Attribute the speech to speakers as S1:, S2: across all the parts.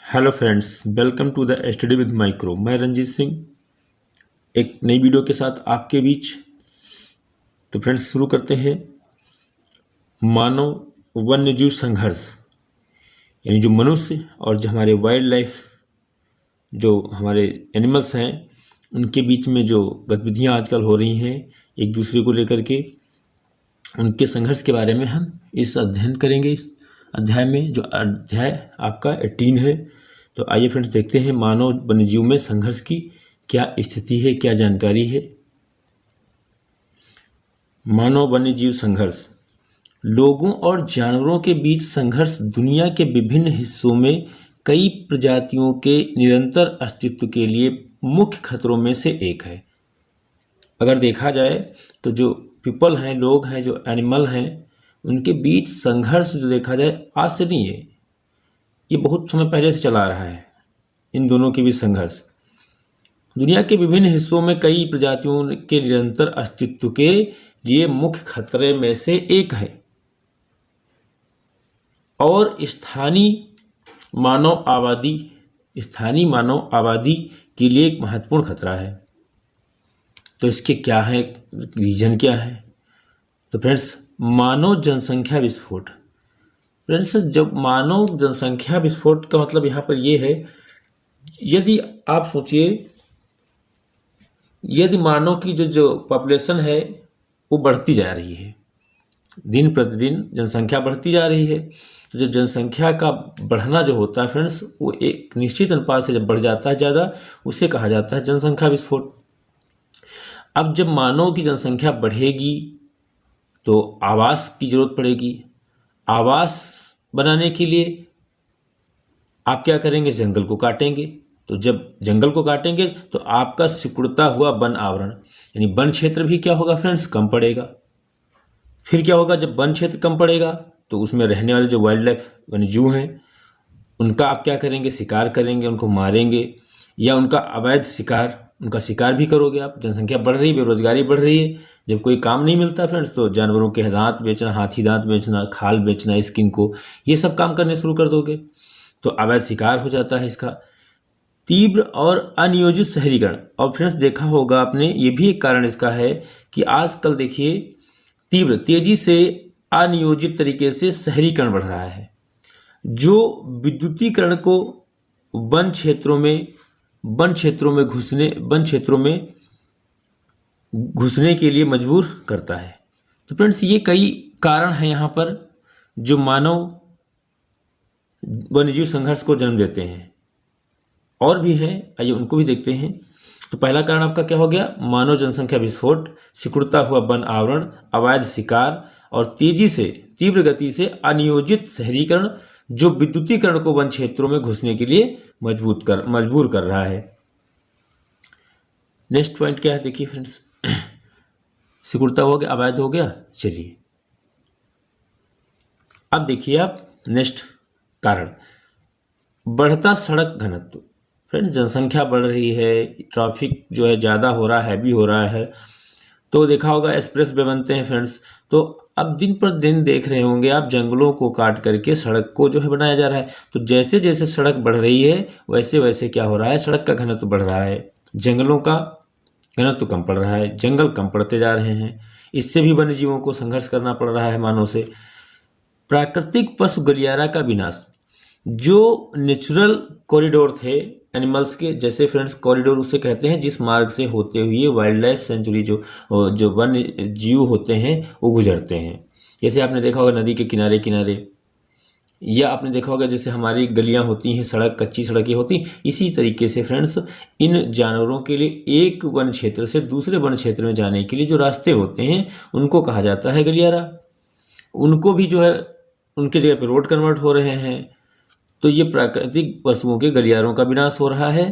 S1: Hello friends, welcome to the study with micro. मैं रंजीत सिंह एक नई वीडियो के साथ आपके बीच। तो फ्रेंड्स शुरू करते हैं। मानव वन्यजीव संघर्ष, यानी जो मनुष्य और जो हमारे वाइल्ड लाइफ, जो हमारे एनिमल्स हैं, उनके बीच में जो गतिविधियां आजकल हो रही हैं एक दूसरे को लेकर के, उनके संघर्ष के बारे में हम इस अध्ययन करेंगे। इस अध्याय में जो अध्याय आपका 18 है। तो आइए फ्रेंड्स देखते हैं मानव वन्यजीव में संघर्ष की क्या स्थिति है, क्या जानकारी है। मानव वन्यजीव संघर्ष। लोगों और जानवरों के बीच संघर्ष दुनिया के विभिन्न हिस्सों में कई प्रजातियों के निरंतर अस्तित्व के लिए मुख्य खतरों में से एक है। अगर देखा जाए तो जो पीपल हैं, लोग हैं, जो एनिमल हैं, उनके बीच संघर्ष जो देखा जाए आज से नहीं है, ये बहुत समय पहले से चला आ रहा है। इन दोनों के बीच संघर्ष दुनिया के विभिन्न हिस्सों में कई प्रजातियों के निरंतर अस्तित्व के लिए मुख्य खतरे में से एक है और स्थानीय मानव आबादी के लिए एक महत्वपूर्ण खतरा है। तो इसके क्या है, रीजन क्या है? तो फ्रेंड्स, मानव जनसंख्या विस्फोट। फ्रेंड्स, जब मानव जनसंख्या विस्फोट का मतलब यहाँ पर ये है, यदि आप सोचिए, यदि मानव की जो पॉपुलेशन है वो बढ़ती जा रही है, दिन प्रतिदिन जनसंख्या बढ़ती जा रही है, तो जब जनसंख्या का बढ़ना जो होता है फ्रेंड्स, वो एक निश्चित अनुपात से जब बढ़ जाता है ज़्यादा, उसे कहा जाता है जनसंख्या विस्फोट। अब जब मानव की जनसंख्या बढ़ेगी तो आवास की जरूरत पड़ेगी। आवास बनाने के लिए आप क्या करेंगे? जंगल को काटेंगे। तो जब जंगल को काटेंगे तो आपका सिकुड़ता हुआ वन आवरण, यानी वन क्षेत्र भी क्या होगा फ्रेंड्स? कम पड़ेगा। फिर क्या होगा? जब वन क्षेत्र कम पड़ेगा तो उसमें रहने वाले जो वाइल्ड लाइफ वन्यजीव हैं, उनका आप क्या करेंगे? शिकार करेंगे, उनको मारेंगे, या उनका अवैध शिकार, उनका शिकार भी करोगे आप। जनसंख्या बढ़ रही है, बेरोजगारी बढ़ रही है, जब कोई काम नहीं मिलता फ्रेंड्स, तो जानवरों के दांत बेचना, हाथी दांत बेचना, खाल बेचना, स्किन को, ये सब काम करने शुरू कर दोगे तो अवैध शिकार हो जाता है इसका। तीव्र और अनियोजित शहरीकरण। और फ्रेंड्स देखा होगा आपने, ये भी एक कारण इसका है कि आजकल देखिए तीव्र तेजी से अनियोजित तरीके से शहरीकरण बढ़ रहा है, जो विद्युतीकरण को वन क्षेत्रों में घुसने के लिए मजबूर करता है। तो फ्रेंड्स ये कई कारण हैं यहाँ पर जो मानव वन्यजीव संघर्ष को जन्म देते हैं, और भी हैं, आइए उनको भी देखते हैं। तो पहला कारण आपका क्या हो गया? मानव जनसंख्या विस्फोट, सिकुड़ता हुआ वन आवरण, अवैध शिकार और तीव्र गति से अनियोजित शहरीकरण, जो विद्युतीकरण को वन क्षेत्रों में घुसने के लिए मजबूर कर रहा है। नेक्स्ट पॉइंट क्या है देखिए फ्रेंड्स। सिकुड़ता हो गया, अवैध हो गया। चलिए अब देखिए आप नेक्स्ट कारण, बढ़ता सड़क घनत्व। फ्रेंड्स जनसंख्या बढ़ रही है, ट्रैफिक जो है ज़्यादा हो रहा है, हैवी हो रहा है, तो देखा होगा एक्सप्रेस वे बनते हैं फ्रेंड्स। तो अब दिन पर दिन देख रहे होंगे आप, जंगलों को काट करके सड़क को जो है बनाया जा रहा है। तो जैसे जैसे सड़क बढ़ रही है वैसे वैसे क्या हो रहा है? सड़क का घनत्व बढ़ रहा है, जंगलों का घनत्व कम पड़ रहा है, जंगल कम पड़ते जा रहे हैं। इससे भी वन्य जीवों को संघर्ष करना पड़ रहा है मानव से। प्राकृतिक पशु गलियारा का विनाश। जो नेचुरल कॉरिडोर थे एनिमल्स के, जैसे फ्रेंड्स कॉरिडोर उसे कहते हैं जिस मार्ग से होते हुए वाइल्ड लाइफ सेंचुरी जो वन्य जीव होते हैं वो गुजरते हैं। जैसे आपने देखा होगा नदी के किनारे किनारे, या आपने देखा होगा जैसे हमारी गलियां होती हैं, सड़क, कच्ची सड़कें होती, इसी तरीके से फ्रेंड्स इन जानवरों के लिए एक वन क्षेत्र से दूसरे वन क्षेत्र में जाने के लिए जो रास्ते होते हैं उनको कहा जाता है गलियारा। उनको भी जो है उनके जगह पर रोड कन्वर्ट हो रहे हैं। तो ये प्राकृतिक पशुओं के गलियारों का विनाश हो रहा है,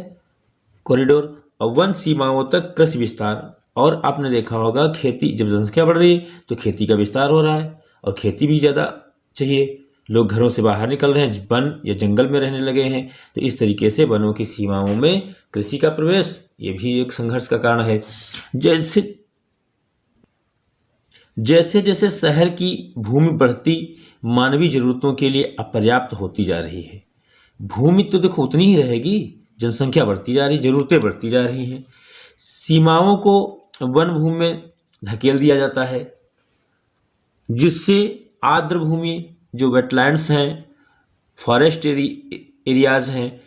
S1: कॉरिडोर। और वन सीमाओं तक कृषि विस्तार। और आपने देखा होगा खेती, जब जनसंख्या बढ़ रही है तो खेती का विस्तार हो रहा है, और खेती भी ज़्यादा चाहिए, लोग घरों से बाहर निकल रहे हैं, वन या जंगल में रहने लगे हैं। तो इस तरीके से वनों की सीमाओं में कृषि का प्रवेश, ये भी एक संघर्ष का कारण है। जैसे जैसे शहर की भूमि बढ़ती मानवीय जरूरतों के लिए अपर्याप्त होती जा रही है, भूमि तो देखो उतनी ही रहेगी, जनसंख्या बढ़ती जा रही, ज़रूरतें बढ़ती जा रही हैं। सीमाओं को वन भूमि में धकेल दिया जाता है, जिससे आर्द्र भूमि जो वेटलैंड्स हैं, फॉरेस्ट एरियाज हैं,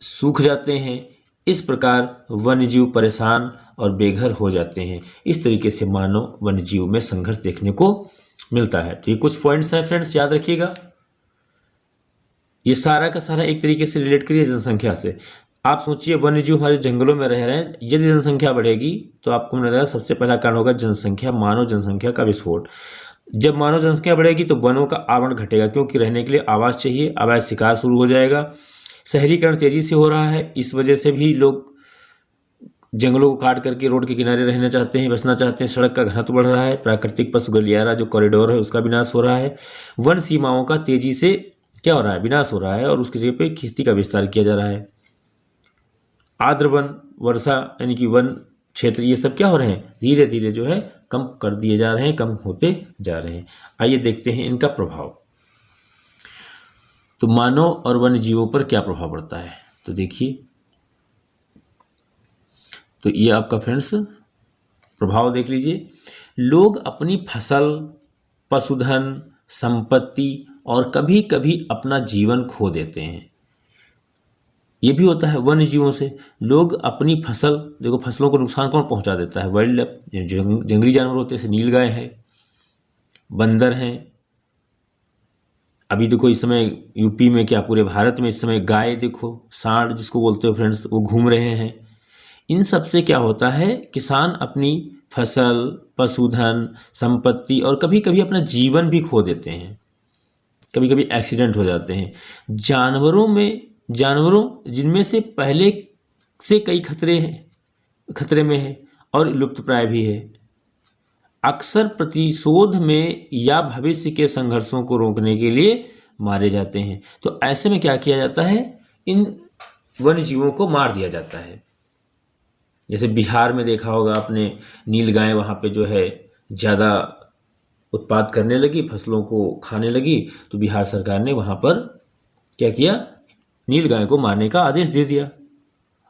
S1: सूख जाते हैं। इस प्रकार वन्यजीव परेशान और बेघर हो जाते हैं। इस तरीके से मानव वन्यजीव में संघर्ष देखने को मिलता है। तो ये कुछ पॉइंट्स हैं फ्रेंड्स, याद रखिएगा। ये सारा का सारा एक तरीके से रिलेट करिए जनसंख्या से। आप सोचिए, वन्यजीव हमारे जंगलों में रह रहे हैं, यदि जनसंख्या बढ़ेगी तो आपको मिल रहा है सबसे पहला कारण होगा जनसंख्या, मानव जनसंख्या का विस्फोट। जब मानव जनसंख्या बढ़ेगी तो वनों का आवरण घटेगा, क्योंकि रहने के लिए आवास चाहिए, अवैध शिकार शुरू हो जाएगा। शहरीकरण तेजी से हो रहा है, इस वजह से भी लोग जंगलों को काट करके रोड के किनारे रहना चाहते हैं, बसना चाहते हैं। सड़क का घनत्व बढ़ रहा है, प्राकृतिक पशु गलियारा जो कॉरिडोर है उसका विनाश हो रहा है। वन सीमाओं का तेजी से क्या हो रहा है, विनाश हो रहा है, और उसकी जगह पे खेती का विस्तार किया जा रहा है। आर्द्र वन, वर्षा यानी कि वन क्षेत्र, ये सब क्या हो रहे हैं, धीरे धीरे जो है कम कर दिए जा रहे हैं, कम होते जा रहे हैं। आइए देखते हैं इनका प्रभाव। तो मानव और वन्य जीवों पर क्या प्रभाव पड़ता है, तो देखिए। तो ये आपका फ्रेंड्स प्रभाव देख लीजिए। लोग अपनी फसल, पशुधन, संपत्ति और कभी कभी अपना जीवन खो देते हैं। ये भी होता है वन्य जीवों से। लोग अपनी फसल, देखो फसलों को नुकसान कौन पहुंचा देता है, वाइल्ड लाइफ, जंगली जानवर होते हैं, जैसे नीलगाय हैं, बंदर हैं। अभी देखो इस समय यूपी में, क्या पूरे भारत में इस समय गाय देखो, सांड जिसको बोलते हो फ्रेंड्स, वो घूम रहे हैं। इन सब से क्या होता है, किसान अपनी फसल, पशुधन, संपत्ति और कभी कभी अपना जीवन भी खो देते हैं। कभी कभी एक्सीडेंट हो जाते हैं। जानवरों जिनमें से पहले से कई खतरे में है और लुप्तप्राय भी है, अक्सर प्रतिशोध में या भविष्य के संघर्षों को रोकने के लिए मारे जाते हैं। तो ऐसे में क्या किया जाता है, इन वन्य जीवों को मार दिया जाता है। जैसे बिहार में देखा होगा आपने, नीलगाय वहाँ पे जो है ज़्यादा उत्पाद करने लगी, फसलों को खाने लगी, तो बिहार सरकार ने वहाँ पर क्या किया, नीलगाय को मारने का आदेश दे दिया।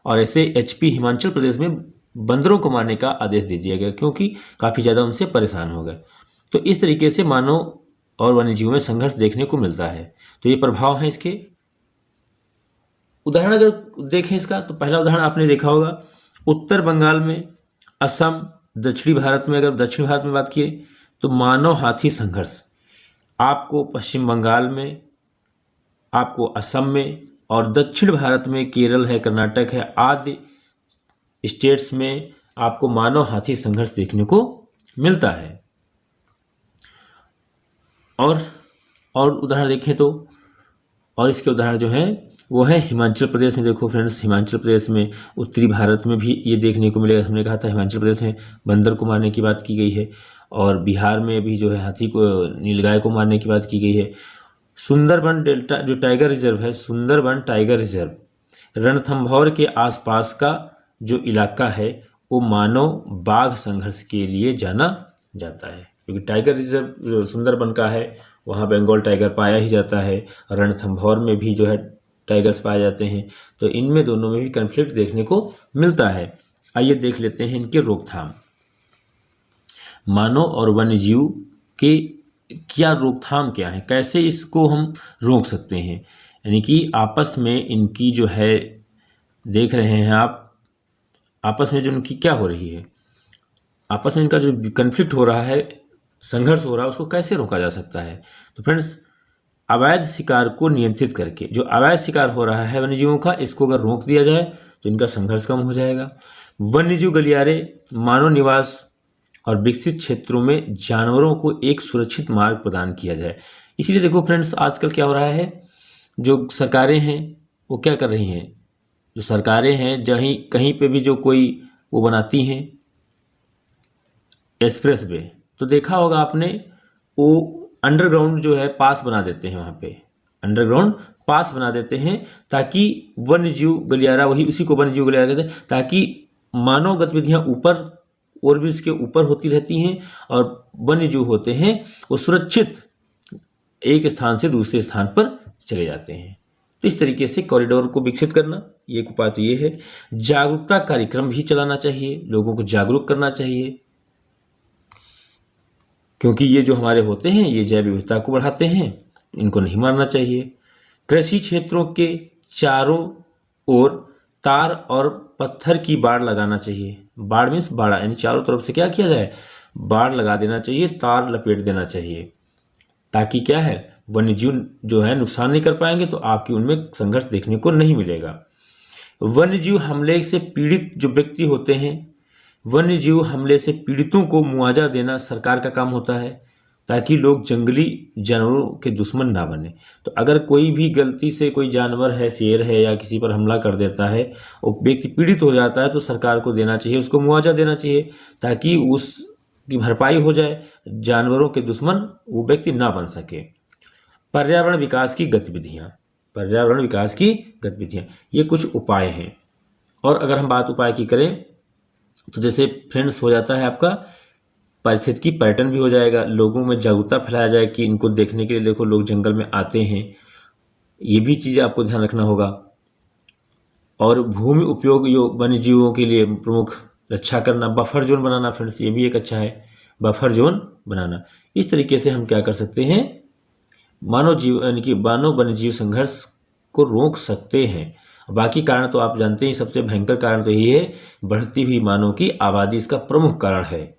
S1: और ऐसे एचपी हिमाचल प्रदेश में बंदरों को मारने का आदेश दे दिया गया, क्योंकि काफ़ी ज़्यादा उनसे परेशान हो गए। तो इस तरीके से मानव और वन्यजीवों में संघर्ष देखने को मिलता है। तो ये प्रभाव हैं इसके। उदाहरण अगर देखें इसका, तो पहला उदाहरण आपने देखा होगा, उत्तर बंगाल में, असम, दक्षिणी भारत में, अगर दक्षिण भारत में बात किए तो मानव हाथी संघर्ष आपको पश्चिम बंगाल में, आपको असम में, और दक्षिण भारत में केरल है, कर्नाटक है, आदि स्टेट्स में आपको मानव हाथी संघर्ष देखने को मिलता है। और उदाहरण देखें तो, और इसके उदाहरण जो हैं वो है हिमाचल प्रदेश में। देखो फ्रेंड्स, हिमाचल प्रदेश में, उत्तरी भारत में भी ये देखने को मिलेगा। हमने कहा था हिमाचल प्रदेश में बंदर को मारने की बात की गई है, और बिहार में भी जो है हाथी को, नीलगाय को मारने की बात की गई है। सुंदरबन डेल्टा जो टाइगर रिजर्व है, सुंदरबन टाइगर रिजर्व, रणथंभौर के आसपास का जो इलाका है वो मानव बाघ संघर्ष के लिए जाना जाता है, क्योंकि टाइगर रिजर्व जो सुंदरबन का है वहाँ बंगाल टाइगर पाया ही जाता है, रणथंभौर में भी जो है टाइगर्स पाए जाते हैं। तो इनमें दोनों में भी कन्फ्लिक्ट देखने को मिलता है। आइए देख लेते हैं इनके रोकथाम। मानव और वन्यजीव के क्या रोकथाम क्या है, कैसे इसको हम रोक सकते हैं। यानी कि आपस में इनकी जो है, देख रहे हैं आप, आपस में जो इनकी क्या हो रही है, आपस में इनका जो कन्फ्लिक्ट हो रहा है, संघर्ष हो रहा है, उसको कैसे रोका जा सकता है। तो फ्रेंड्स, अवैध शिकार को नियंत्रित करके, जो अवैध शिकार हो रहा है वन्यजीवों का, इसको अगर रोक दिया जाए तो इनका संघर्ष कम हो जाएगा। वन्यजीव गलियारे, मानव निवास और विकसित क्षेत्रों में जानवरों को एक सुरक्षित मार्ग प्रदान किया जाए। इसीलिए देखो फ्रेंड्स, आजकल क्या हो रहा है, जो सरकारें हैं वो क्या कर रही हैं, जो सरकारें हैं जहीं कहीं पे भी जो कोई वो बनाती हैं एक्सप्रेस वे, तो देखा होगा आपने, वो अंडरग्राउंड जो है पास बना देते हैं, वहाँ पे अंडरग्राउंड पास बना देते हैं, ताकि वन्यजीव गलियारा, वही उसी को वन्यजीव गलियारा कहते हैं, ताकि मानव गतिविधियाँ ऊपर ओरबिट्स के ऊपर होती रहती हैं, और वन्यजीव होते हैं वो सुरक्षित एक स्थान से दूसरे स्थान पर चले जाते हैं। तो इस तरीके से कॉरिडोर को विकसित करना, ये एक उपाय तो ये है। जागरूकता कार्यक्रम भी चलाना चाहिए, लोगों को जागरूक करना चाहिए, क्योंकि ये जो हमारे होते हैं ये जैव विविधता को बढ़ाते हैं, इनको नहीं मारना चाहिए। कृषि क्षेत्रों के चारों ओर तार और पत्थर की बाड़ लगाना चाहिए। बाड़ मीन्स बाड़ा, यानी चारों तरफ से क्या किया जाए, बाड़ लगा देना चाहिए, तार लपेट देना चाहिए, ताकि क्या है, वन्यजीव जो है नुकसान नहीं कर पाएंगे, तो आपकी उनमें संघर्ष देखने को नहीं मिलेगा। वन्यजीव हमले से पीड़ित जो व्यक्ति होते हैं, वन्यजीव हमले से पीड़ितों को मुआवजा देना सरकार का काम होता है, ताकि लोग जंगली जानवरों के दुश्मन ना बने। तो अगर कोई भी गलती से कोई जानवर है, शेर है या किसी पर हमला कर देता है और व्यक्ति पीड़ित हो जाता है, तो सरकार को देना चाहिए, उसको मुआवजा देना चाहिए, ताकि उसकी भरपाई हो जाए, जानवरों के दुश्मन वो व्यक्ति ना बन सके। पर्यावरण विकास की गतिविधियाँ, पर्यावरण विकास की गतिविधियाँ, ये कुछ उपाय हैं। और अगर हम बात उपाय की करें तो जैसे फ्रेंड्स हो जाता है आपका पारिस्थितिकी पर्यटन भी हो जाएगा, लोगों में जागरूकता फैलाया जाए कि इनको देखने के लिए देखो लोग जंगल में आते हैं, ये भी चीज़ें आपको ध्यान रखना होगा। और भूमि उपयोग वन्य जीवों के लिए प्रमुख रक्षा करना, बफर जोन बनाना फ्रेंड्स, ये भी एक अच्छा है, बफर जोन बनाना। इस तरीके से हम क्या कर सकते हैं, मानव जीव यानी कि मानव वन्य जीव संघर्ष को रोक सकते हैं। बाकी कारण तो आप जानते हैं, सबसे भयंकर कारण तो यही है, बढ़ती हुई मानव की आबादी इसका प्रमुख कारण है,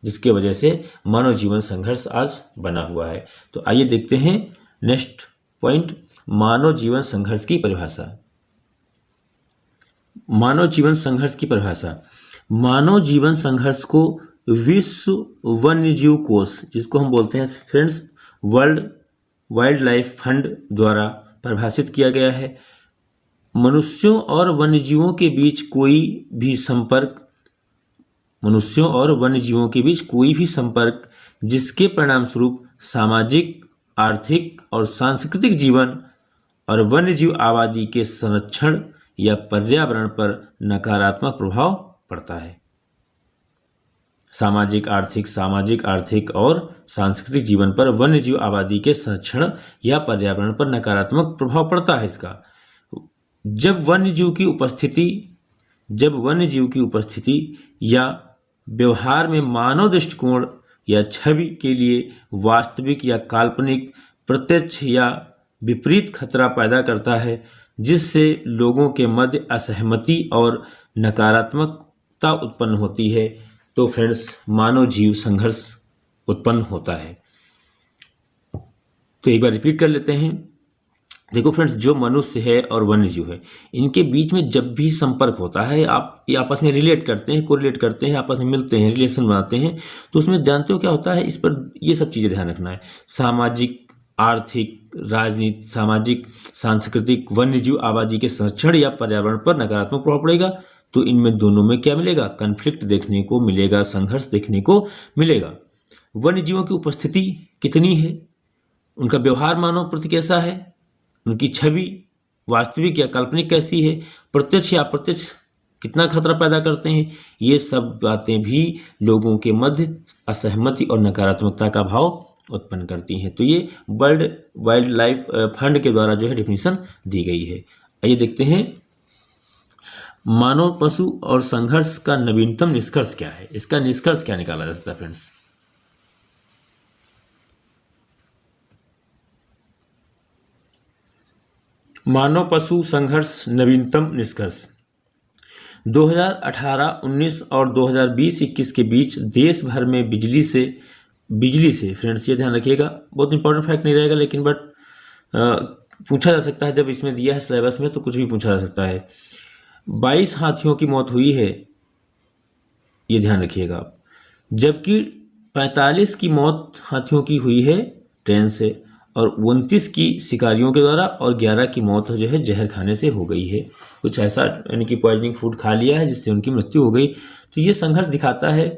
S1: जिसके वजह से मानव जीवन संघर्ष आज बना हुआ है। तो आइए देखते हैं नेक्स्ट पॉइंट, मानव जीवन संघर्ष की परिभाषा। मानव जीवन संघर्ष की परिभाषा, मानव जीवन संघर्ष को विश्व वन्यजीव कोष, जिसको हम बोलते हैं friends world wild life fund द्वारा परिभाषित किया गया है। मनुष्यों और वन्यजीवों के बीच कोई भी संपर्क, मनुष्यों और वन्यजीवों के बीच कोई भी संपर्क जिसके परिणाम स्वरूप सामाजिक, आर्थिक और सांस्कृतिक जीवन और वन्यजीव आबादी के संरक्षण या पर्यावरण पर नकारात्मक प्रभाव पड़ता है। सामाजिक आर्थिक और सांस्कृतिक जीवन पर वन्यजीव आबादी के संरक्षण या पर्यावरण पर नकारात्मक प्रभाव पड़ता है इसका। जब वन्यजीव की उपस्थिति या व्यवहार में मानव दृष्टिकोण या छवि के लिए वास्तविक या काल्पनिक, प्रत्यक्ष या विपरीत खतरा पैदा करता है, जिससे लोगों के मध्य असहमति और नकारात्मकता उत्पन्न होती है, तो फ्रेंड्स मानव जीव संघर्ष उत्पन्न होता है। तो एक बार रिपीट कर लेते हैं। देखो फ्रेंड्स, जो मनुष्य है और वन्यजीव है, इनके बीच में जब भी संपर्क होता है, आप ये आपस में रिलेट करते हैं, कोरिलेट करते हैं, आपस में मिलते हैं, रिलेशन बनाते हैं, तो उसमें जानते हो क्या होता है, इस पर ये सब चीज़ें ध्यान रखना है। सामाजिक, आर्थिक, राजनीतिक, सामाजिक, सांस्कृतिक, वन्यजीव आबादी के संरक्षण या पर्यावरण पर नकारात्मक प्रभाव पड़ेगा। तो इनमें दोनों में क्या मिलेगा, कन्फ्लिक्ट देखने को मिलेगा, संघर्ष देखने को मिलेगा। वन्यजीवों की उपस्थिति कितनी है, उनका व्यवहार मानव प्रति कैसा है, उनकी छवि वास्तविक या काल्पनिक कैसी है, प्रत्यक्ष या अप्रत्यक्ष कितना खतरा पैदा करते हैं, ये सब बातें भी लोगों के मध्य असहमति और नकारात्मकता का भाव उत्पन्न करती हैं। तो ये वर्ल्ड वाइल्ड लाइफ फंड के द्वारा जो है डेफिनेशन दी गई है। आइए देखते हैं मानव पशु और संघर्ष का नवीनतम निष्कर्ष क्या है, इसका निष्कर्ष क्या निकाला जा सकता है फ्रेंड्स। मानव पशु संघर्ष नवीनतम निष्कर्ष 2018-19 और 2020-21 के बीच देश भर में बिजली से फ्रेंड्स, ये ध्यान रखिएगा, बहुत इंपॉर्टेंट फैक्ट नहीं रहेगा, लेकिन बट पूछा जा सकता है, जब इसमें दिया है सिलेबस में तो कुछ भी पूछा जा सकता है। 22 हाथियों की मौत हुई है, ये ध्यान रखिएगा आप, जबकि 45 की मौत हाथियों की हुई है ट्रेन से, और 29 की शिकारियों के द्वारा, और 11 की मौत जो है जहर खाने से हो गई है। कुछ ऐसा यानी कि पॉइजनिंग फूड खा लिया है जिससे उनकी मृत्यु हो गई। तो ये संघर्ष दिखाता है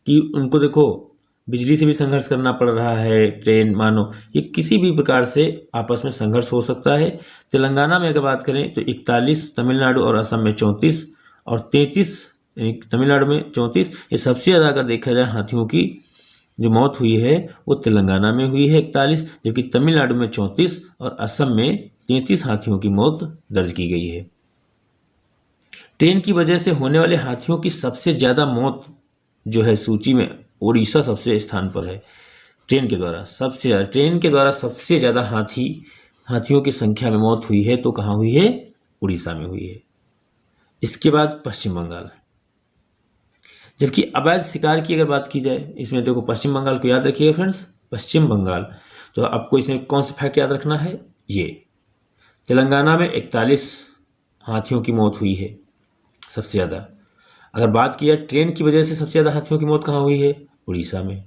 S1: कि उनको देखो बिजली से भी संघर्ष करना पड़ रहा है, ट्रेन मानो, ये किसी भी प्रकार से आपस में संघर्ष हो सकता है। तेलंगाना में अगर बात करें तो 41, तमिलनाडु और असम में 34 और 33, तमिलनाडु में 34, ये सबसे ज़्यादा अगर देखा जाए हाथियों की जो मौत हुई है वो तेलंगाना में हुई है 41, जबकि तमिलनाडु में 34 और असम में 33 हाथियों की मौत दर्ज की गई है। ट्रेन की वजह से होने वाले हाथियों की सबसे ज़्यादा मौत जो है सूची में उड़ीसा सबसे स्थान पर है। ट्रेन के द्वारा सबसे ज़्यादा हाथियों की संख्या में मौत हुई है तो कहाँ हुई है? उड़ीसा में हुई है। इसके बाद पश्चिम बंगाल। जबकि अवैध शिकार की अगर बात की जाए, इसमें देखो पश्चिम बंगाल को याद रखिएगा फ्रेंड्स, पश्चिम बंगाल। तो आपको इसमें कौन सा फैक्ट याद रखना है? ये तेलंगाना में 41 हाथियों की मौत हुई है सबसे ज़्यादा। अगर बात की जाए ट्रेन की वजह से सबसे ज़्यादा हाथियों की मौत कहाँ हुई है? उड़ीसा में।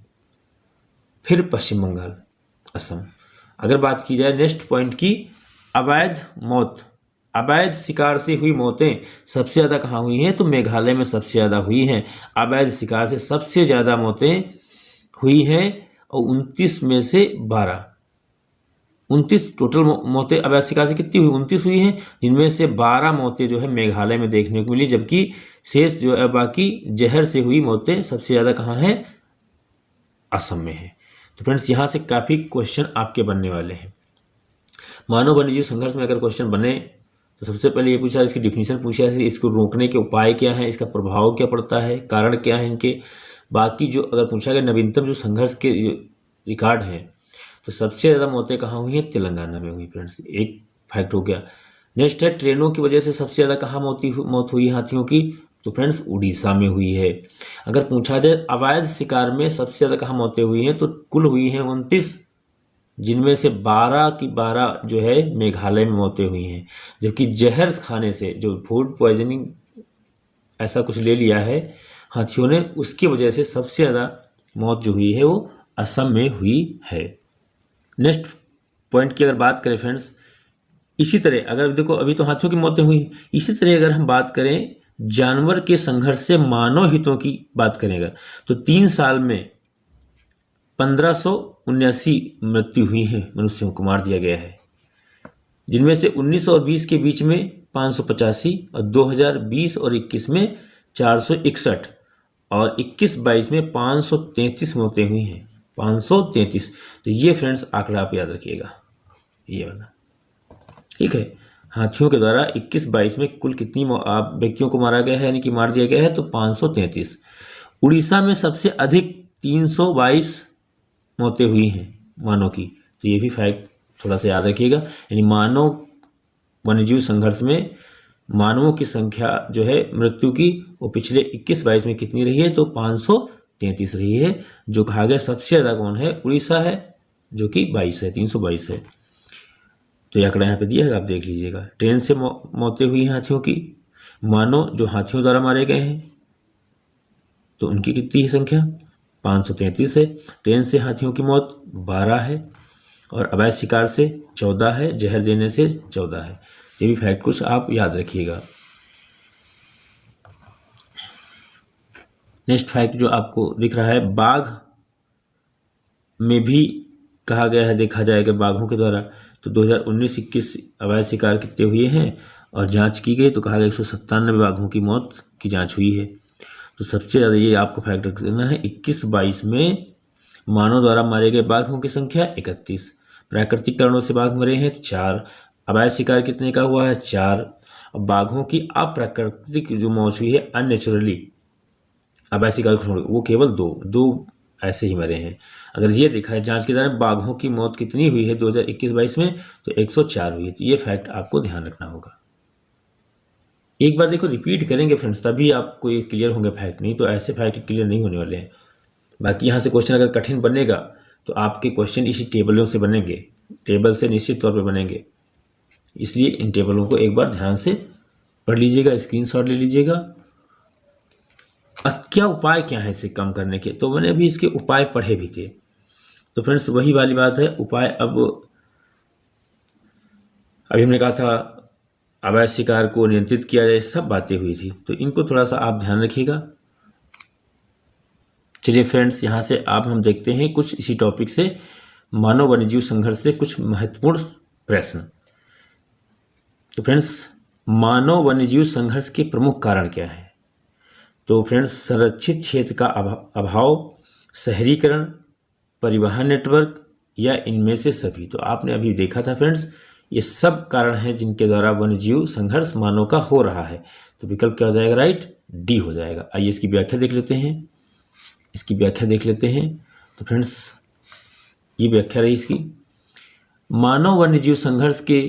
S1: फिर पश्चिम बंगाल, असम। अगर बात की जाए नेक्स्ट पॉइंट की, अवैध शिकार से हुई मौतें सबसे ज़्यादा कहाँ हुई हैं? तो मेघालय में सबसे ज़्यादा हुई हैं। अवैध शिकार से सबसे ज़्यादा मौतें हुई हैं और 29 में से 29 टोटल मौतें अवैध शिकार से कितनी हुई? 29 हुई हैं, जिनमें से 12 मौतें जो है मेघालय में देखने को मिली, जबकि शेष जो है बाकी जहर से हुई मौतें सबसे ज़्यादा कहाँ हैं? असम में है। तो फ्रेंड्स यहाँ से काफ़ी क्वेश्चन आपके बनने वाले हैं। मानव वन्यजीव संघर्ष में अगर क्वेश्चन बने तो सबसे पहले ये पूछा, इसकी डिफिनीशन पूछा है, इसको रोकने के उपाय क्या हैं, इसका प्रभाव क्या पड़ता है, कारण क्या है इनके। बाकी जो अगर पूछा गया नवीनतम जो संघर्ष के रिकॉर्ड हैं, तो सबसे ज़्यादा मौतें कहाँ हुई हैं? तेलंगाना में हुई फ्रेंड्स, एक फैक्ट हो गया। नेक्स्ट है ट्रेनों की वजह से सबसे ज़्यादा कहाँ मौत हुई हाथियों की? तो फ्रेंड्स उड़ीसा में हुई है। अगर पूछा जाए अवैध शिकार में सबसे ज़्यादा कहाँ मौतें हुई हैं, तो कुल हुई हैं 29, जिनमें से 12 की 12 जो है मेघालय में मौतें हुई हैं। जबकि जहर खाने से, जो फूड पॉइजनिंग ऐसा कुछ ले लिया है हाथियों ने, उसकी वजह से सबसे ज़्यादा मौत जो हुई है वो असम में हुई है। नेक्स्ट पॉइंट की अगर बात करें फ्रेंड्स, इसी तरह अगर देखो अभी तो हाथियों की मौतें हुई, इसी तरह अगर हम बात करें जानवर के संघर्ष से मानव हितों की बात करेंगे तो 3 साल में 1579 मृत्यु हुई है, मनुष्यों को मार दिया गया है, जिनमें से 19 और 20 के बीच में 585 और 2020 और 21 में 461 और 21-22 में 533 मौतें हुई हैं। 533। तो ये फ्रेंड्स आंकड़ा आप याद रखिएगा, ये वाला, ठीक है। हाथियों के द्वारा 21-22 में कुल कितनी व्यक्तियों को मारा गया है, यानी कि मार दिया गया है, तो 533। उड़ीसा में सबसे अधिक 322 मौतें हुई हैं मानव की, तो ये भी फैक्ट थोड़ा सा याद रखिएगा। यानी मानव वन्यजीव संघर्ष में मानवों की संख्या जो है मृत्यु की, वो पिछले 21-22 में कितनी रही है? तो 533 रही है। जो कहा गया सबसे ज़्यादा कौन है? उड़ीसा है, जो कि 22 है, 322 है। तो ये आंकड़ा यहाँ पे दिया है, आप देख लीजिएगा। ट्रेन से मौतें हुई हैं हाथियों की, मानव जो हाथियों द्वारा मारे गए हैं तो उनकी कितनी है संख्या? 533 है। ट्रेन से हाथियों की मौत 12 है और अवैध शिकार से 14 है, जहर देने से 14 है। ये भी फैक्ट कुछ आप याद रखिएगा। नेक्स्ट फैक्ट जो आपको दिख रहा है, बाघ में भी कहा गया है, देखा जाएगा बाघों के द्वारा तो 2019-21 अवैध शिकार कितने हुए हैं और जांच की गई तो कहा गया 197 बाघों की मौत की जांच हुई है। तो सबसे ज़्यादा ये आपको फैक्ट रख देना है, 21-22 में मानव द्वारा मारे गए बाघों की संख्या 31, प्राकृतिक कारणों से बाघ मरे हैं 4, अवैध शिकार कितने का हुआ है? 4। अब बाघों की अप्राकृतिक जो मौत हुई है अननेचुरली, अवैध शिकार को छोड़, वो केवल 2 ऐसे ही मरे हैं। अगर ये देखा है जांच के दौरान बाघों की मौत कितनी हुई है 2021-22 में, तो 104 हुई है। तो ये फैक्ट आपको ध्यान रखना होगा। एक बार देखो रिपीट करेंगे फ्रेंड्स, तभी आपको ये क्लियर होंगे फैक्ट, नहीं तो ऐसे फैक्ट क्लियर नहीं होने वाले हैं। बाकी यहाँ से क्वेश्चन अगर कठिन बनेगा तो आपके क्वेश्चन इसी टेबलों से बनेंगे, टेबल से निश्चित तौर पर बनेंगे। इसलिए इन टेबलों को एक बार ध्यान से पढ़ लीजिएगा, स्क्रीनशॉट ले लीजिएगा। अब क्या है इसे कम करने के, तो मैंने अभी इसके उपाय पढ़े भी थे। तो फ्रेंड्स वही वाली बात है, उपाय अभी हमने कहा था अवैध शिकार को नियंत्रित किया जाए, सब बातें हुई थी, तो इनको थोड़ा सा आप ध्यान रखिएगा। चलिए फ्रेंड्स यहाँ से हम देखते हैं कुछ इसी टॉपिक से मानव वन्यजीव संघर्ष से कुछ महत्वपूर्ण प्रश्न। तो फ्रेंड्स मानव वन्यजीव संघर्ष के प्रमुख कारण क्या है? तो फ्रेंड्स संरक्षित क्षेत्र का अभाव, शहरीकरण, परिवहन नेटवर्क या इनमें से सभी। तो आपने अभी देखा था फ्रेंड्स, ये सब कारण हैं जिनके द्वारा वन्यजीव संघर्ष मानव का हो रहा है। तो विकल्प क्या हो जाएगा? राइट, डी हो जाएगा। आइए इसकी व्याख्या देख लेते हैं। तो फ्रेंड्स ये व्याख्या रही इसकी। मानव वन्यजीव संघर्ष के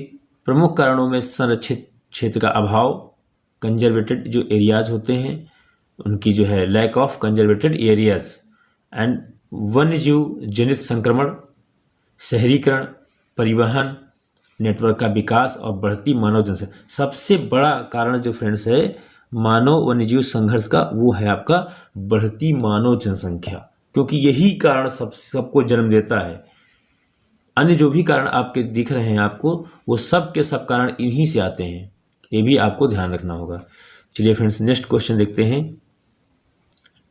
S1: प्रमुख कारणों में संरक्षित क्षेत्र का अभाव, कंजर्वेटेड जो एरियाज होते हैं उनकी जो है लैक ऑफ कंजर्वेटेड एरियाज, एंड वन्यजीव जनित संक्रमण, शहरीकरण, परिवहन नेटवर्क का विकास और बढ़ती मानव जनसंख्या। सबसे बड़ा कारण जो फ्रेंड्स है मानव वन्यजीव संघर्ष का वो है आपका बढ़ती मानव जनसंख्या, क्योंकि यही कारण सबको जन्म देता है। अन्य जो भी कारण आपके दिख रहे हैं आपको, वो सब के सब कारण इन्हीं से आते हैं, ये भी आपको ध्यान रखना होगा। चलिए फ्रेंड्स नेक्स्ट क्वेश्चन देखते हैं।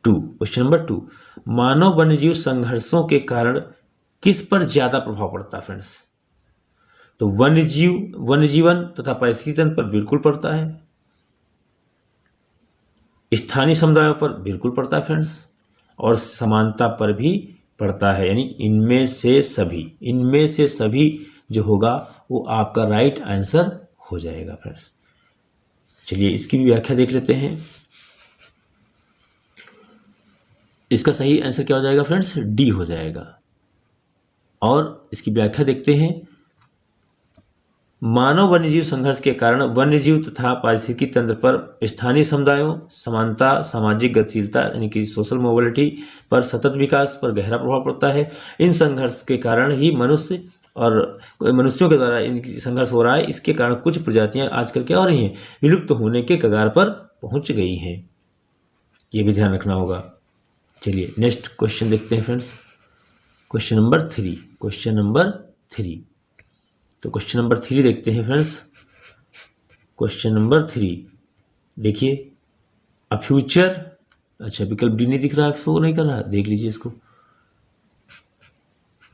S1: क्वेश्चन नंबर 2, मानव वन्यजीव संघर्षों के कारण किस पर ज्यादा प्रभाव पड़ता है फ्रेंड्स? तो वन्यजीवन तथा पारिस्थितिकी तंत्र पर बिल्कुल पड़ता है, स्थानीय समुदायों पर बिल्कुल पड़ता है फ्रेंड्स, और समानता पर भी पड़ता है। यानी इनमें से सभी जो होगा वो आपका राइट आंसर हो जाएगा फ्रेंड्स। चलिए इसकी भी व्याख्या देख लेते हैं। इसका सही आंसर क्या हो जाएगा फ्रेंड्स? डी हो जाएगा। और इसकी व्याख्या देखते हैं। मानव वन्यजीव संघर्ष के कारण वन्यजीव तथा पारिस्थितिकी तंत्र पर स्थानीय समुदायों, समानता, सामाजिक गतिशीलता यानी कि सोशल मोबिलिटी पर, सतत विकास पर गहरा प्रभाव पड़ता है। इन संघर्ष के कारण ही मनुष्यों के द्वारा इनकी संघर्ष हो रहा है। इसके कारण कुछ प्रजातियां आजकल क्या हो रही हैं? विलुप्त होने के कगार पर पहुंच गई हैं। ये भी ध्यान रखना होगा। चलिए नेक्स्ट क्वेश्चन देखते हैं फ्रेंड्स। Question number 3। तो क्वेश्चन नंबर 3 देखते हैं फ्रेंड्स। क्वेश्चन नंबर 3 देखिए, अ फ्यूचर, अच्छा विकल्प डी नहीं दिख रहा है, शो नहीं कर रहा, देख लीजिए इसको।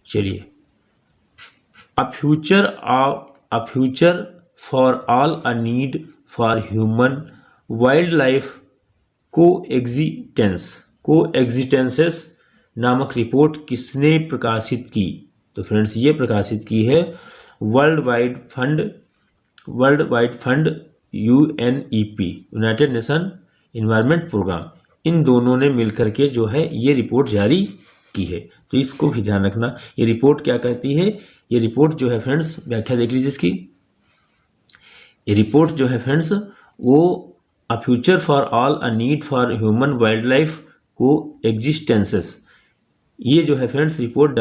S1: चलिए, a future for all, a need for human wild life coexistences नामक रिपोर्ट किसने प्रकाशित की? तो फ्रेंड्स ये प्रकाशित की है World Wide Fund UNEP, United nation environment Programme. इन दोनों ने मिलकर के जो है ये रिपोर्ट जारी की है। तो इसको भी ध्यान रखना। ये रिपोर्ट क्या कहती है? ये रिपोर्ट जो है फ्रेंड्स, व्याख्या देख लीजिए इसकी। ये रिपोर्ट जो है फ्रेंड्स वो a future for all, a need for human wild life coexistences, ये जो है फ्रेंड्स रिपोर्ट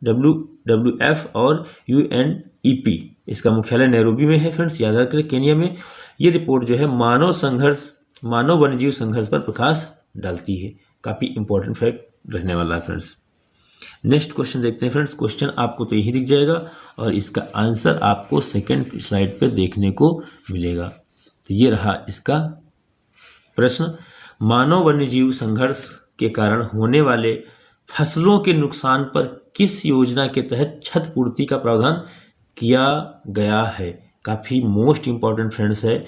S1: WWF और UNEP, इसका मुख्यालय नैरोबी में है फ्रेंड्स, याद रखें केनिया में। ये रिपोर्ट जो है मानव वन्यजीव संघर्ष पर प्रकाश डालती है। काफ़ी इंपॉर्टेंट फैक्ट रहने वाला है फ्रेंड्स। नेक्स्ट क्वेश्चन देखते हैं फ्रेंड्स। क्वेश्चन आपको तो यही दिख जाएगा और इसका आंसर आपको सेकेंड स्लाइड पे देखने को मिलेगा। तो ये रहा इसका प्रश्न। मानव वन्यजीव संघर्ष के कारण होने वाले फसलों के नुकसान पर किस योजना के तहत क्षतिपूर्ति का प्रावधान किया गया है? काफ़ी मोस्ट इम्पॉर्टेंट फ्रेंड्स है,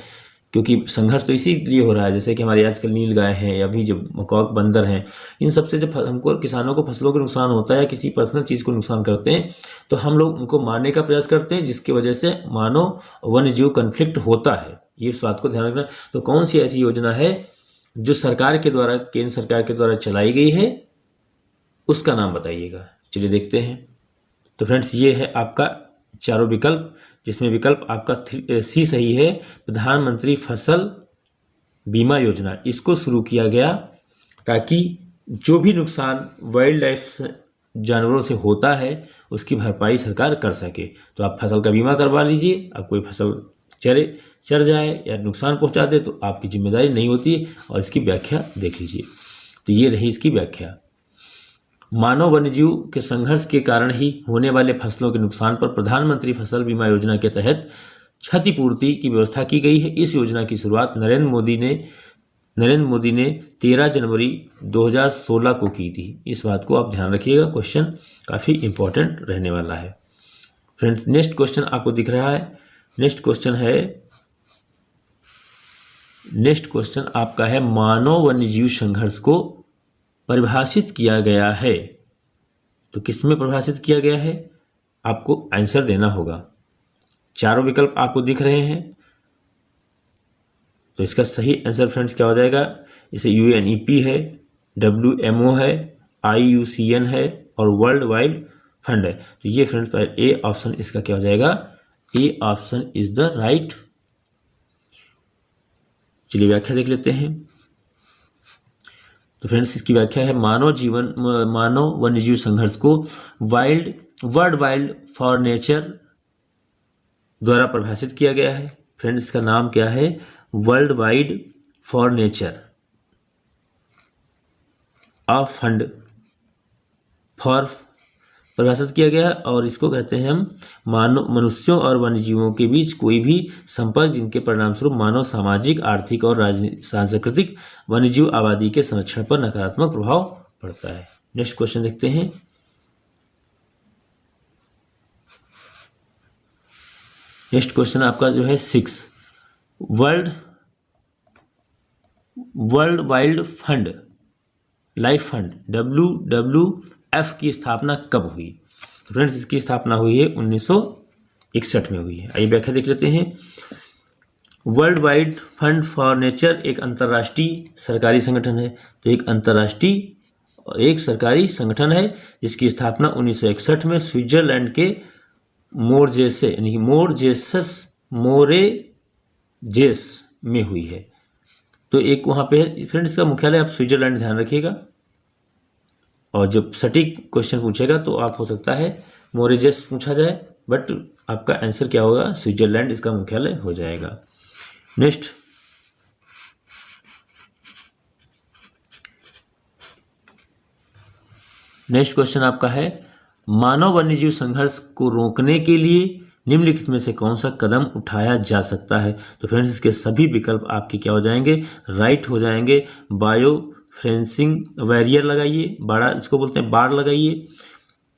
S1: क्योंकि संघर्ष तो इसीलिए हो रहा है, जैसे कि हमारे आजकल नील गाय हैं या भी जो मकॉक बंदर हैं, इन सबसे जब हमको किसानों को फसलों को नुकसान होता है, किसी पर्सनल चीज़ को नुकसान करते हैं, तो हम लोग उनको मारने का प्रयास करते हैं, जिसकी वजह से मानव वन्यजीव कन्फ्लिक्ट होता है। ये इस बात को ध्यान रखना। तो कौन सी ऐसी योजना है जो सरकार के द्वारा, केंद्र सरकार के द्वारा चलाई गई है, उसका नाम बताइएगा। चलिए देखते हैं। तो फ्रेंड्स ये है आपका चारों विकल्प, जिसमें विकल्प आपका सी सही है। प्रधानमंत्री फसल बीमा योजना, इसको शुरू किया गया ताकि जो भी नुकसान वाइल्ड लाइफ जानवरों से होता है उसकी भरपाई सरकार कर सके। तो आप फसल का बीमा करवा लीजिए। अब कोई फसल चर जाए या नुकसान पहुंचा दे तो आपकी जिम्मेदारी नहीं होती। और इसकी व्याख्या देख लीजिए। तो ये रही इसकी व्याख्या। मानव वन्यजीव के संघर्ष के कारण ही होने वाले फसलों के नुकसान पर प्रधानमंत्री फसल बीमा योजना के तहत क्षतिपूर्ति की व्यवस्था की गई है। इस योजना की शुरुआत नरेंद्र मोदी ने 13 जनवरी 2016 को की थी। इस बात को आप ध्यान रखिएगा, क्वेश्चन काफ़ी इंपॉर्टेंट रहने वाला है। फ्रेंड नेक्स्ट क्वेश्चन आपको दिख रहा है। नेक्स्ट क्वेश्चन आपका है, मानव वन्यजीव संघर्ष को परिभाषित किया गया है। तो किस में परिभाषित किया गया है? आपको आंसर देना होगा। चारों विकल्प आपको दिख रहे हैं। तो इसका सही आंसर फ्रेंड्स क्या हो जाएगा, इसे UNEP है, WMO है, IUCN है और वर्ल्ड वाइड फंड है। तो ये फ्रेंड्स ए ऑप्शन इसका क्या हो जाएगा, A option is the right. चलिए व्याख्या देख लेते हैं। तो फ्रेंड्स इसकी व्याख्या है, मानव वन्यजीव संघर्ष को वर्ल्ड वाइल्ड फॉर नेचर द्वारा परिभाषित किया गया है। फ्रेंड्स इसका नाम क्या है, World wide for nature of fund for परिभाषित किया गया है। और इसको कहते हैं हम मनुष्यों और वन्यजीवों के बीच कोई भी संपर्क जिनके परिणामस्वरूप मानव सामाजिक, आर्थिक और सांस्कृतिक वन्यजीव आबादी के संरक्षण पर नकारात्मक प्रभाव पड़ता है। नेक्स्ट क्वेश्चन देखते हैं। नेक्स्ट क्वेश्चन आपका जो है 6, world wild fund life fund WWF की स्थापना कब हुई। तो फ्रेंड्स इसकी स्थापना हुई है 1961 में हुई है। आइए व्याख्या देख लेते हैं। World Wide fund for nature एक अंतर्राष्ट्रीय सरकारी संगठन है। तो एक सरकारी संगठन है जिसकी स्थापना 1961 में स्विट्जरलैंड के मोरेजेस में हुई है। तो एक वहाँ पे फ्रेंड्स इसका मुख्यालय आप स्विट्जरलैंड ध्यान रखिएगा, और जब सटीक क्वेश्चन पूछेगा तो आप हो सकता है मोरेजेस पूछा जाए, बट आपका आंसर क्या होगा, स्विट्जरलैंड इसका मुख्यालय हो जाएगा। नेक्स्ट क्वेश्चन आपका है, मानव वन्यजीव संघर्ष को रोकने के लिए निम्नलिखित में से कौन सा कदम उठाया जा सकता है। तो फ्रेंड्स इसके सभी विकल्प आपके क्या हो जाएंगे, राइट हो जाएंगे। बायो फेंसिंग बैरियर लगाइए, बाड़ा इसको बोलते हैं, बाड़ लगाइए।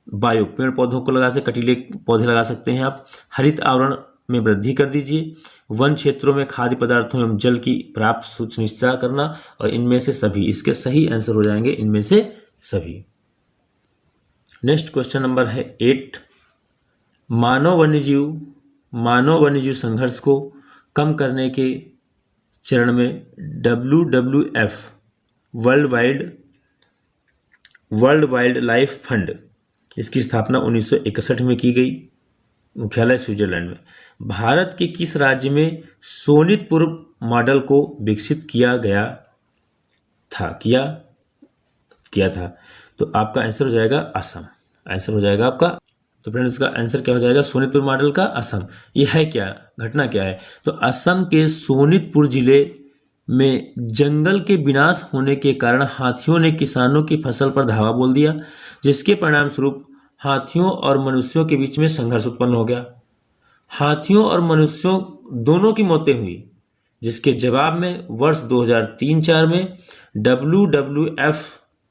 S1: बायो पेड़ पौधों को लगा सकते, कटीले पौधे लगा सकते हैं आप। हरित आवरण में वृद्धि कर दीजिए। वन क्षेत्रों में खाद्य पदार्थों एवं जल की प्राप्त सुनिश्चित करना, और इनमें से सभी, इसके सही आंसर हो जाएंगे इनमें से सभी। नेक्स्ट क्वेश्चन नंबर है 8, मानव वन्यजीव संघर्ष को कम करने के चरण में WWF world wild life fund इसकी स्थापना 1961 में की गई, मुख्यालय स्विट्जरलैंड में। भारत के किस राज्य में सोनितपुर मॉडल को विकसित किया था। तो आपका आंसर हो जाएगा असम, आंसर हो जाएगा आपका। तो फ्रेंड्स इसका आंसर क्या हो जाएगा, सोनितपुर मॉडल का असम। ये है क्या, घटना क्या है, तो असम के सोनितपुर जिले में जंगल के विनाश होने के कारण हाथियों ने किसानों की फसल पर धावा बोल दिया, जिसके परिणाम स्वरूप हाथियों और मनुष्यों के बीच में संघर्ष उत्पन्न हो गया। हाथियों और मनुष्यों दोनों की मौतें हुई, जिसके जवाब में वर्ष 2003-04 में WWF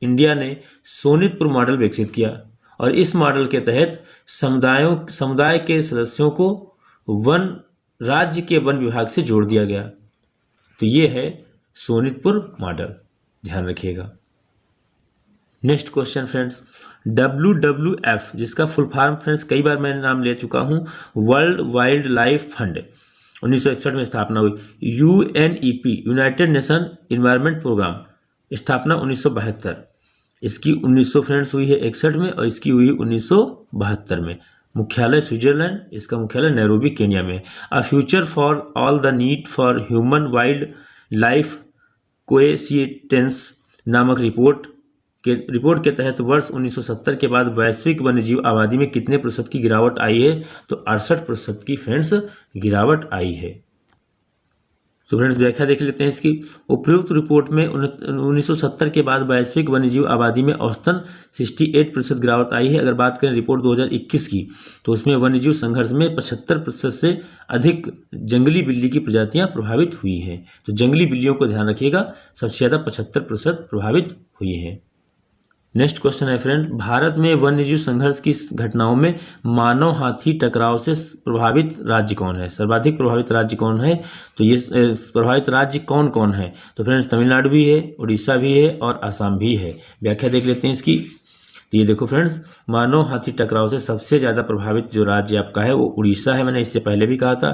S1: इंडिया ने सोनितपुर मॉडल विकसित किया, और इस मॉडल के तहत समुदाय के सदस्यों को राज्य के वन विभाग से जोड़ दिया गया। तो ये है सोनितपुर मॉडल, ध्यान रखिएगा। नेक्स्ट क्वेश्चन फ्रेंड्स, WWF जिसका फुल फॉर्म फ्रेंड्स कई बार मैंने नाम ले चुका हूँ, वर्ल्ड वाइल्ड लाइफ फंड 1961 में स्थापना हुई। UNEP United nation environment programme स्थापना 1972, इसकी 1900 फ्रेंड्स हुई है 61 में, और इसकी हुई 1972 में। मुख्यालय स्विट्जरलैंड, इसका मुख्यालय नैरोबी केन्या में। A future for all the need for human wild life coexistence नामक रिपोर्ट के तहत वर्ष 1970 के बाद वैश्विक वन्यजीव आबादी में कितने प्रतिशत की गिरावट आई है, तो 68% की फ्रेंड्स गिरावट आई है। तो फ्रेंड्स व्याख्या देख लेते हैं इसकी। उपयुक्त रिपोर्ट में 1970 के बाद वैश्विक वन्यजीव आबादी में औसतन 68% गिरावट आई है। अगर बात करें रिपोर्ट 2021 की, तो उसमें वन्यजीव संघर्ष में 75% से अधिक जंगली बिल्ली की प्रजातियां प्रभावित हुई हैं। तो जंगली बिल्लियों को ध्यान रखिएगा, सबसे ज़्यादा 75% प्रभावित हुई हैं। नेक्स्ट क्वेश्चन है फ्रेंड, भारत में वन्यजीव संघर्ष की घटनाओं में मानव हाथी टकराव से प्रभावित राज्य कौन है, सर्वाधिक प्रभावित राज्य कौन है। तो ये प्रभावित राज्य कौन कौन है, तो फ्रेंड्स तमिलनाडु भी है, उड़ीसा भी है और असम भी है। व्याख्या देख लेते हैं इसकी। तो ये देखो फ्रेंड्स, मानव हाथी टकराव से सबसे ज़्यादा प्रभावित जो राज्य आपका है वो उड़ीसा है। मैंने इससे पहले भी कहा था,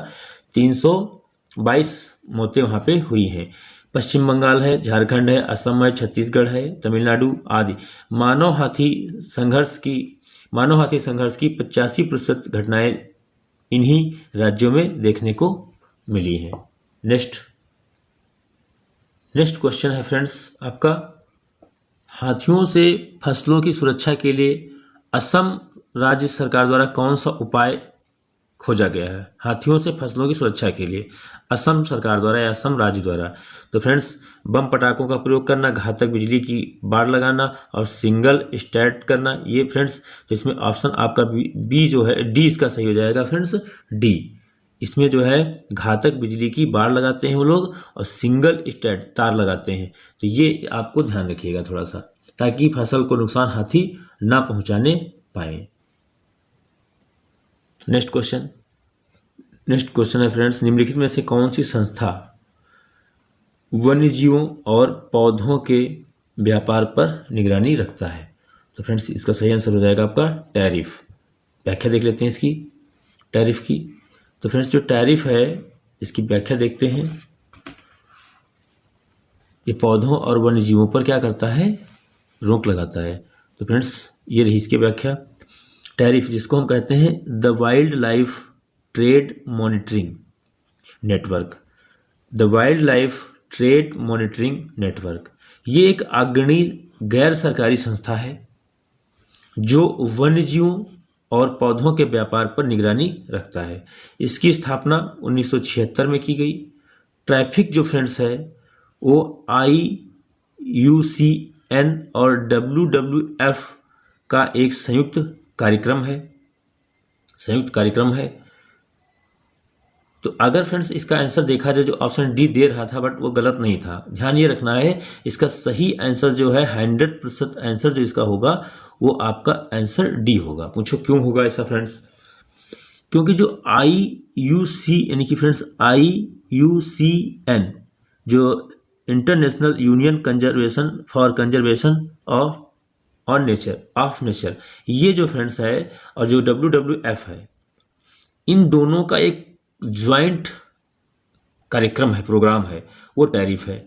S1: 322 मौतें वहाँ पे हुई हैं। पश्चिम बंगाल है, झारखंड है, असम है, छत्तीसगढ़ है, तमिलनाडु आदि। मानव हाथी संघर्ष की 85% घटनाएं इन्हीं राज्यों में देखने को मिली हैं। नेक्स्ट क्वेश्चन है फ्रेंड्स आपका, हाथियों से फसलों की सुरक्षा के लिए असम राज्य सरकार द्वारा कौन सा उपाय खोजा गया है? हाथियों से फसलों की सुरक्षा के लिए असम सरकार द्वारा या असम राज्य द्वारा। तो फ्रेंड्स, बम पटाखों का प्रयोग करना, घातक बिजली की बाड़ लगाना और सिंगल स्टैट करना। ये फ्रेंड्स, तो इसमें ऑप्शन आपका बी जो है, डी इसका सही हो जाएगा फ्रेंड्स, डी। इसमें जो है घातक बिजली की बाड़ लगाते हैं वो लोग और सिंगल स्टैट तार लगाते हैं। तो ये आपको ध्यान रखिएगा थोड़ा सा, ताकि फसल को नुकसान हाथी ना पहुंचाने पाए। नेक्स्ट क्वेश्चन है फ्रेंड्स, निम्नलिखित में से कौन सी संस्था वन्यजीवों और पौधों के व्यापार पर निगरानी रखता है? तो फ्रेंड्स, इसका सही आंसर हो जाएगा आपका टैरिफ। व्याख्या देख लेते हैं इसकी, टैरिफ की। तो फ्रेंड्स, जो टैरिफ है इसकी व्याख्या देखते हैं। ये पौधों और वन्यजीवों पर क्या करता है? रोक लगाता है। तो फ्रेंड्स, ये रही इसकी व्याख्या। टैरिफ, जिसको हम कहते हैं the wild life trade monitoring network, the wild life trade monitoring network, ये एक अग्रणी गैर सरकारी संस्था है जो वन्यजीवों और पौधों के व्यापार पर निगरानी रखता है। इसकी स्थापना 1976 में की गई। ट्रैफिक जो फ्रेंड्स है वो IUCN और WWF का एक संयुक्त कार्यक्रम है। तो अगर फ्रेंड्स इसका आंसर देखा जाए, जो ऑप्शन डी दे रहा था बट वो गलत नहीं था। ध्यान ये रखना है, इसका सही आंसर जो है 100% आंसर जो इसका होगा वो आपका आंसर डी होगा। पूछो क्यों होगा ऐसा फ्रेंड्स? क्योंकि जो IUC यानी कि फ्रेंड्स IUCN जो international union conservation for conservation of nature, ये जो फ्रेंड्स है, और जो WWF है, इन दोनों का एक ज्वाइंट कार्यक्रम है, प्रोग्राम है, वो टैरिफ है।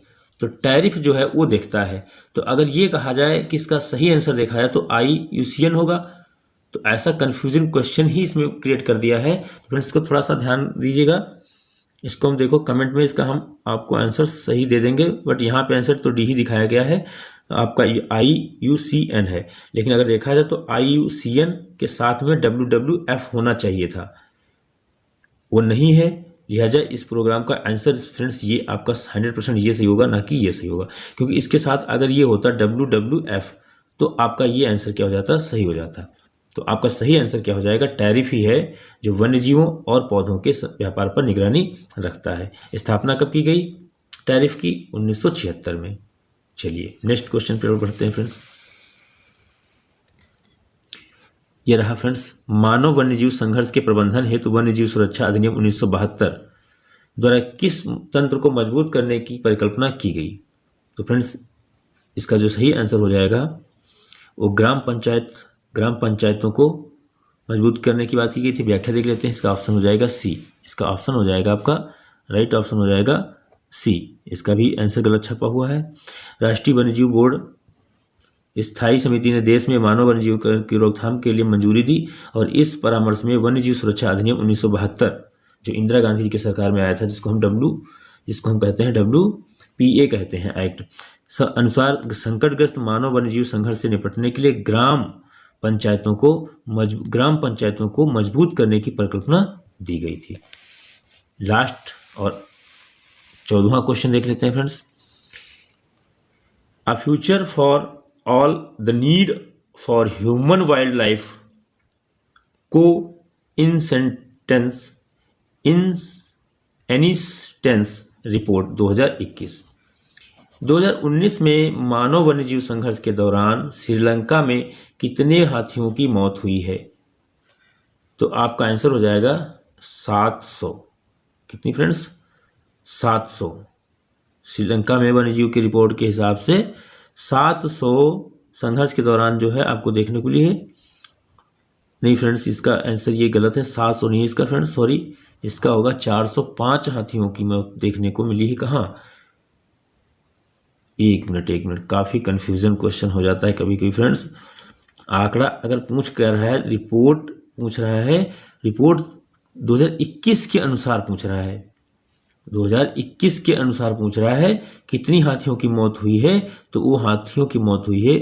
S1: तो टैरिफ जो है वो देखता है। तो अगर ये कहा जाए कि इसका सही आंसर देखा जाए तो IUCN होगा। तो ऐसा कंफ्यूजिंग क्वेश्चन ही इसमें क्रिएट कर दिया है। तो फ्रेंड्स, इसको थोड़ा सा ध्यान दीजिएगा। इसको हम देखो कमेंट में इसका हम आपको आंसर सही दे देंगे, बट यहाँ पे आंसर तो डी ही दिखाया गया है, आपका IUCN है। लेकिन अगर देखा जाए तो IUCN के साथ में WWF होना चाहिए था, वो नहीं है। लिहाजा इस प्रोग्राम का आंसर फ्रेंड्स ये आपका 100% ये सही होगा, ना कि ये सही होगा। क्योंकि इसके साथ अगर ये होता WWF तो आपका ये आंसर क्या हो जाता? सही हो जाता। तो आपका सही आंसर क्या हो जाएगा? टैरिफ ही है जो वन्यजीवों और पौधों के व्यापार पर निगरानी रखता है। स्थापना कब की गई टैरिफ की? 1976 में। चलिए नेक्स्ट क्वेश्चन पर बढ़ते हैं फ्रेंड्स। ये रहा फ्रेंड्स, मानव वन्यजीव संघर्ष के प्रबंधन हेतु वन्यजीव सुरक्षा अधिनियम 1972 द्वारा किस तंत्र को मजबूत करने की परिकल्पना की गई? तो फ्रेंड्स, इसका जो सही आंसर हो जाएगा वो ग्राम पंचायतों को मजबूत करने की बात की गई थी। व्याख्या देख लेते हैं। इसका ऑप्शन हो जाएगा सी। इसका ऑप्शन हो जाएगा आपका राइट ऑप्शन हो जाएगा सी। इसका भी आंसर गलत छपा हुआ है। राष्ट्रीय वन्यजीव बोर्ड स्थायी समिति ने देश में मानव वन्यजीव की रोकथाम के लिए मंजूरी दी और इस परामर्श में वन्यजीव सुरक्षा अधिनियम 1972 जो इंदिरा गांधी जी की सरकार में आया था, जिसको हम कहते हैं WPA कहते हैं एक्ट अनुसार संकटग्रस्त मानव वन्यजीव संघर्ष से निपटने के लिए ग्राम पंचायतों को मजबूत करने की परिकल्पना दी गई थी। लास्ट और 14वां क्वेश्चन देख लेते हैं friends. A future for all the need for human wild life को एनिस्टेंस रिपोर्ट 2019 में मानव वन्यजीव संघर्ष के दौरान श्रीलंका में कितने हाथियों की मौत हुई है? तो आपका आंसर हो जाएगा 700। कितनी फ्रेंड्स? 700। श्रीलंका में वन्यजीव की रिपोर्ट के हिसाब से 700 संघर्ष के दौरान जो है आपको देखने को लिए नहीं फ्रेंड्स, इसका आंसर ये गलत है, 700 नहीं इसका फ्रेंड्स, सॉरी, इसका होगा 405 हाथियों की मौत देखने को मिली है। कहाँ? एक मिनट, काफ़ी कन्फ्यूज़न क्वेश्चन हो जाता है कभी कभी फ्रेंड्स। आंकड़ा अगर पूछ कर रहा है, रिपोर्ट पूछ रहा है, रिपोर्ट 2021 के अनुसार पूछ रहा है, 2021 के अनुसार पूछ रहा है कितनी हाथियों की मौत हुई है, तो वो हाथियों की मौत हुई है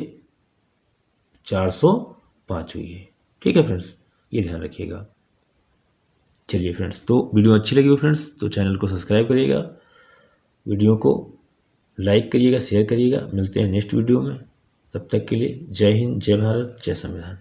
S1: 405 हुई है। ठीक है फ्रेंड्स, ये ध्यान रखिएगा। चलिए फ्रेंड्स, तो वीडियो अच्छी लगी हो फ्रेंड्स तो चैनल को सब्सक्राइब करिएगा, वीडियो को लाइक करिएगा, शेयर करिएगा। मिलते हैं नेक्स्ट वीडियो में, तब तक के लिए जय हिंद, जय भारत, जय संविधान।